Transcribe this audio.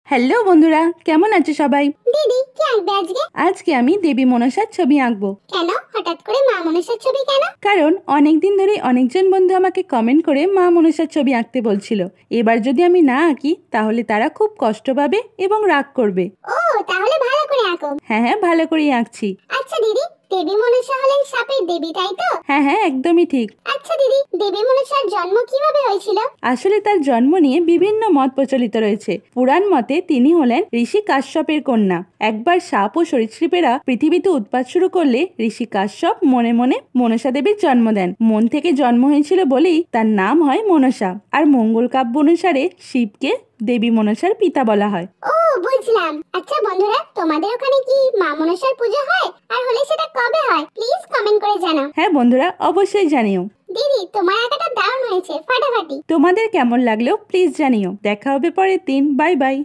Hello বন্ধুরা, কেমন আছো সবাই? দিদি কি আঁকবে আজকে? আজকে আমি দেবী মনসার ছবি আঁকবো। কেন হঠাৎ করে মা মনসার ছবি কেন? কারণ অনেকদিন ধরে অনেকজন বন্ধু আমাকে কমেন্ট করে মা মনসার ছবি আঁকতে বলছিল। এবার যদি আমি না আঁকি তাহলে তারা খুব কষ্ট পাবে এবং রাগ করবে। ও তাহলে ভালো করে আঁকো। হ্যাঁ, ভালো করেই আঁকছি। আচ্ছা দিদি, দেবী মনসা হলেন সাপের দেবী, তাই তো? হ্যাঁ, একদমই ঠিক। আচ্ছা দিদি, দেবী মনসার জন্ম কিভাবে হয়েছিল? আসলে তার জন্ম নিয়ে বিভিন্ন মত প্রচলিত রয়েছে। পুরাণ মতে তিনি হলেন ঋষি কাশ্যপের কন্যা। একবার সাপ ও সরীসৃপেরা পৃথিবীতে উৎপাত শুরু করলে ঋষি কাশ্যপ মনে মনে মনসা দেবীর জন্ম দেন। মন থেকে জন্ম হয়েছিল বলেই তার নাম হয় মনসা। আর মঙ্গল কাব্য অনুসারে শিবকে দেবী মনসার পিতা বলা হয়। ও বুঝলাম। আচ্ছা বন্ধুরা, তোমাদের ওখানে কি মা মনসার পূজা হয়? আর হলে সেটা কবে হয়? প্লিজ কমেন্ট করে জানাও। হ্যাঁ বন্ধুরা, অবশ্যই জানিও। দিদি তোমার আঁকাটা দারুণ হয়েছে, ফাটাফাটি। তোমাদের কেমন লাগলো প্লিজ জানিও। দেখা হবে পরের দিন। Bye bye.